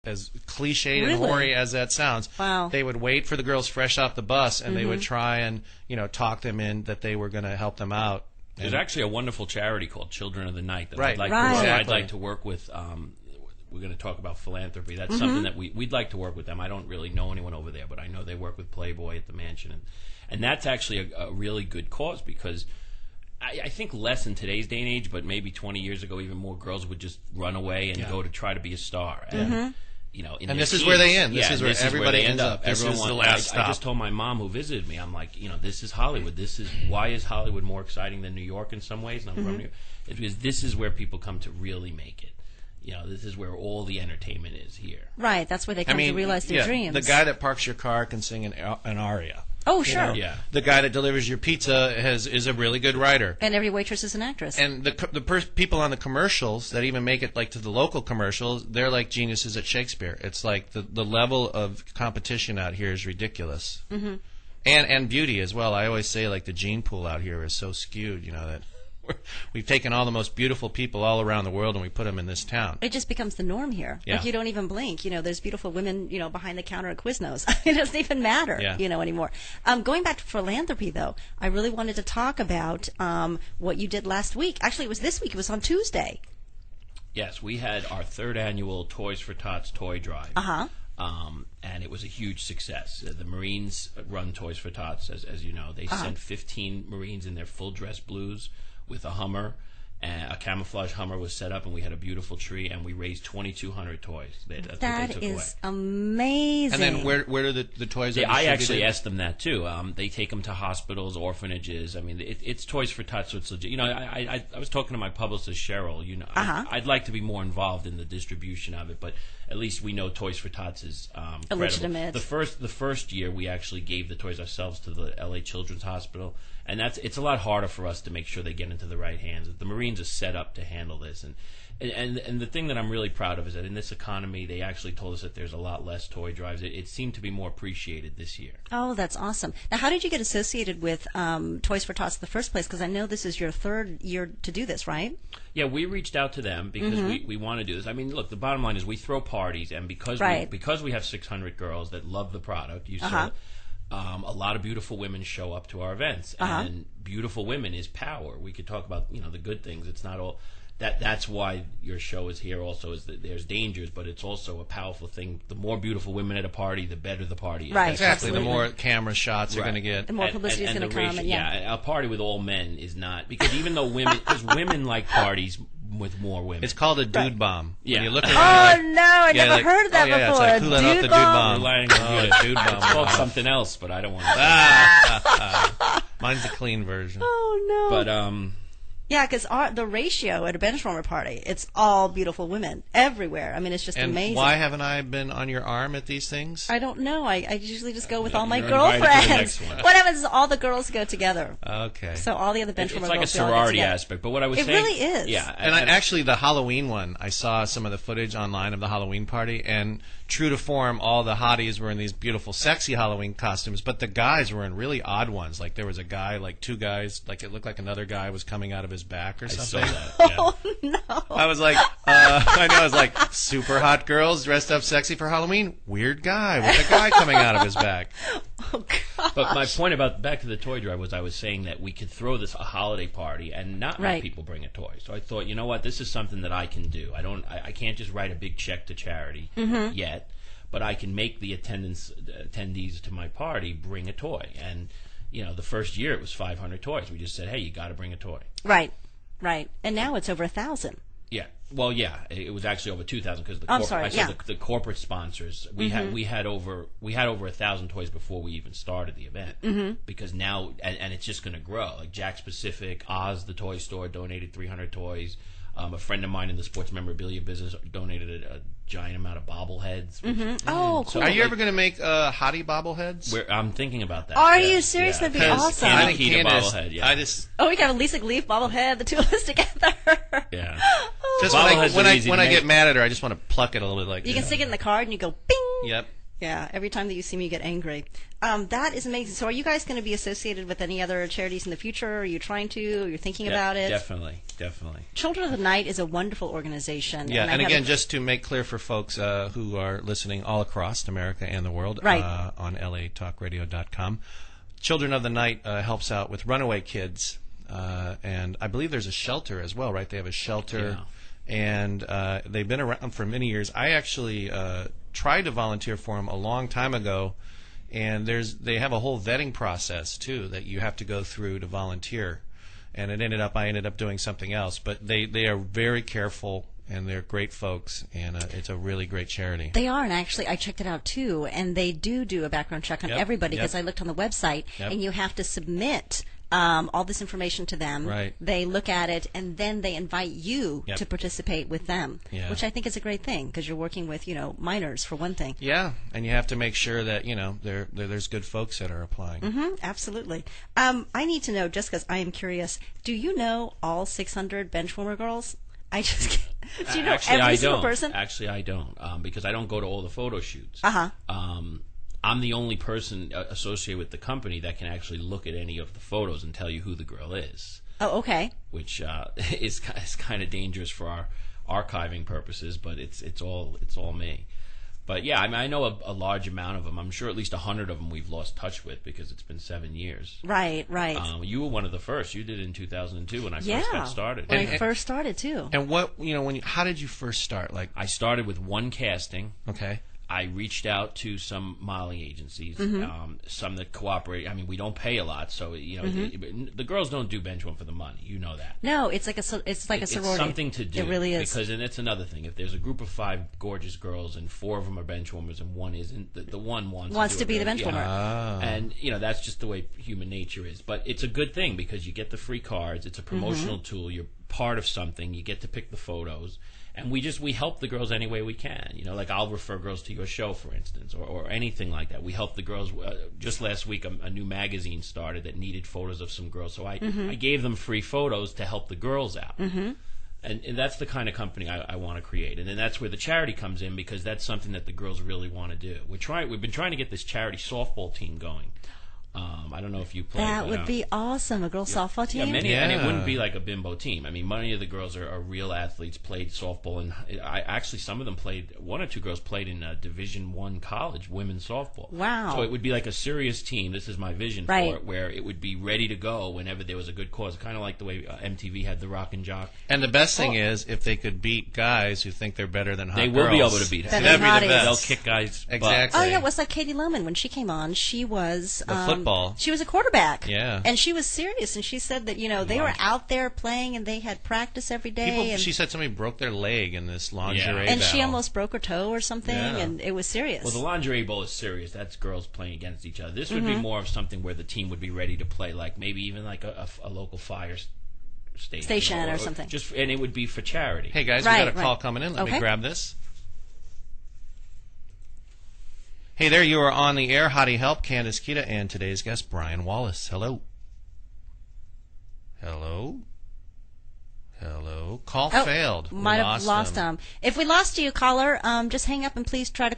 cliched and hoary as that sounds, they would wait for the girls fresh off the bus, and they would try and talk them in that they were going to help them out. There's actually a wonderful charity called Children of the Night that I'd like to work with. We're going to talk about philanthropy. That's something that we'd like to work with them. I don't really know anyone over there, but I know they work with Playboy at the mansion, and that's actually a really good cause, because I think less in today's day and age, but maybe 20 years ago, even more girls would just run away and go to try to be a star. And, and this is where they end. This is where everybody ends up. This is the last stop. I just told my mom who visited me, I'm like, this is Hollywood. Why is Hollywood more exciting than New York in some ways? And I'm from New York. It's because this is where people come to really make it. This is where all the entertainment is here. Right. That's where they come to realize their dreams. The guy that parks your car can sing an aria. Oh, sure. Yeah. The guy that delivers your pizza is a really good writer. And every waitress is an actress. And the people on the commercials that even make it to the local commercials, they're like geniuses at Shakespeare. It's like the level of competition out here is ridiculous. And beauty as well. I always say the gene pool out here is so skewed, that we've taken all the most beautiful people all around the world and we put them in this town. It just becomes the norm here. Yeah. You don't even blink. There's beautiful women, behind the counter at Quiznos. It doesn't even matter, anymore. Going back to philanthropy, though, I really wanted to talk about what you did last week. Actually, it was this week. It was on Tuesday. Yes, we had our 3rd annual Toys for Tots toy drive. And it was a huge success. The Marines run Toys for Tots, as you know. They sent 15 Marines in their full dress blues with a Hummer, and a camouflage Hummer was set up, and we had a beautiful tree, and we raised 2,200 toys. That is amazing. And then where do the toys? I actually asked them that too. They take them to hospitals, orphanages. I mean, it's Toys for Tots, so it's legit. I was talking to my publicist Cheryl. I'd like to be more involved in the distribution of it, but at least we know Toys for Tots is credible. Legitimate. The first year we actually gave the toys ourselves to the LA Children's Hospital. And it's a lot harder for us to make sure they get into the right hands. The Marines are set up to handle this, and the thing that I'm really proud of is that in this economy, they actually told us that there's a lot less toy drives. It seemed to be more appreciated this year. Oh, that's awesome. Now, how did you get associated with Toys for Tots in the first place? Because I know this is your 3rd year to do this, right? Yeah, we reached out to them because we want to do this. I mean, look, the bottom line is we throw parties, and because we have 600 girls that love the product, you saw. A lot of beautiful women show up to our events, and beautiful women is power. We could talk about the good things. It's not all that's why your show is here. Also, is that there's dangers, but it's also a powerful thing. The more beautiful women at a party, the better the party is. Right, exactly. The more camera shots you're going to get, the more publicity is going to come. A party with all men is not, because even though women like parties with more women. It's called a dude bomb. Yeah. When you look around, I never heard of that before. It's like, who let off the dude bomb? Dude bomb. It's called something else, but I don't want to. Mine's the clean version. Oh no. But yeah, because the ratio at a Benchwarmer party, it's all beautiful women everywhere. I mean, it's just amazing. Why haven't I been on your arm at these things? I don't know. I usually just go with all my girlfriends. What happens is all the girls go together. Okay. So all the other Benchwarmer girls It's like a sorority aspect. But what I was saying, it really is. Yeah. And actually, the Halloween one, I saw some of the footage online of the Halloween party, and true to form, all the hotties were in these beautiful, sexy Halloween costumes, but the guys were in really odd ones. Like there was a guy, two guys, it looked like another guy was coming out of his back or something. I saw that. Yeah. Oh no! I was like, I was like, super hot girls dressed up sexy for Halloween. Weird guy with a guy coming out of his back. Oh God! But my point about back to the toy drive was I was saying that we could throw a holiday party and not have people bring a toy. So I thought, you know what, this is something that I can do. I can't just write a big check to charity yet, but I can make the attendees to my party bring a toy. And the first year it was 500 toys. We just said, hey, you got to bring a toy. Right. And now it's over 1,000. Yeah. Well, yeah, it was actually over 2,000 because the corporate sponsors. We had over 1,000 toys before we even started the event. Because now, and it's just going to grow. Like Jack Specific, Oz, the toy store, donated 300 toys. A friend of mine in the sports memorabilia business donated a giant amount of bobbleheads. Oh, cool. So are you ever going to make Hottie bobbleheads? I'm thinking about that. Are you serious? That'd be awesome. I think Candace, bobblehead, yeah. We got a Lisa Leaf bobblehead, the two of us together. Yeah. Just when I get mad at her, I just want to pluck it a little bit You can stick it in the card and you go bing. Yep. Yeah, every time that you see me, you get angry. That is amazing. So are you guys going to be associated with any other charities in the future? Are you trying to? Are you thinking about it? Definitely. Children of the Night is a wonderful organization. Yeah, and again, just to make clear for folks who are listening all across America and the world, on latalkradio.com, Children of the Night helps out with runaway kids, and I believe there's a shelter as well, right? They have a shelter, and they've been around for many years. I actually tried to volunteer for them a long time ago, and they have a whole vetting process too that you have to go through to volunteer. And I ended up doing something else, but they are very careful, and they're great folks, and it's a really great charity. They are, and actually I checked it out too, and they do a background check on everybody, because I looked on the website, and you have to submit all this information to them. Right. They look at it, and then they invite you to participate with them, which I think is a great thing, because you're working with, minors for one thing. Yeah, and you have to make sure that, there's good folks that are applying. Mm-hmm, absolutely. I need to know, just because I am curious, do you know all 600 Benchwarmer girls? I just can't. Do you know every single person? Actually, I don't, because I don't go to all the photo shoots. Uh-huh. I'm the only person associated with the company that can actually look at any of the photos and tell you who the girl is. Oh, okay. Which is kind of dangerous for our archiving purposes, but it's all me. But yeah, I mean, I know a large amount of them. I'm sure at least 100 of them we've lost touch with, because it's been 7 years. Right. You were one of the first. You did it in 2002 when I first got started. When I first started too. And what how did you first start? Like, I started with one casting. Okay. I reached out to some modeling agencies, some that cooperate. I mean, we don't pay a lot, so the girls don't do Benchwarmer for the money. You know that. No, it's like a sorority. It's something to do. It really is. Because, and it's another thing. If there's a group of 5 gorgeous girls and 4 of them are Benchwarmers and one isn't, the one wants to be the Benchwarmer. Yeah. And that's just the way human nature is. But it's a good thing, because you get the free cards. It's a promotional tool. You're part of something. You get to pick the photos. And we help the girls any way we can. Like I'll refer girls to your show, for instance, or anything like that. We help the girls. Just last week, a new magazine started that needed photos of some girls. So I gave them free photos to help the girls out. Mm-hmm. And that's the kind of company I want to create. And then that's where the charity comes in, because that's something that the girls really want to do. We've been trying to get this charity softball team going. I don't know if you play. That would be awesome, a girls softball team. And it wouldn't be like a bimbo team. I mean, many of the girls are real athletes, played softball, and some of them played. 1 or 2 girls played in Division I college women's softball. Wow! So it would be like a serious team. This is my vision for it, where it would be ready to go whenever there was a good cause. Kind of like the way MTV had the Rock and Jock. And the best thing is, if they could beat guys who think they're better than hot girls, they will be able to beat them. That'd be the best. They'll kick guys. Exactly. Oh yeah, it was like Katie Lohman when she came on. She was the football. She was a quarterback. Yeah. And she was serious, and she said that they were out there playing, and they had practice every day. She said somebody broke their leg in this lingerie and bowl. she almost broke her toe or something, and it was serious. Well, the lingerie bowl is serious. That's girls playing against each other. This would be more of something where the team would be ready to play, like maybe even like a local fire station or something. And it would be for charity. Hey guys, we got a call coming in. Let me grab this. Hey there, you are on the air. Hottie Help, Candace Kita, and today's guest, Brian Wallis. Hello. Hello. Call failed. Might have lost him. If we lost you, caller, just hang up and please try to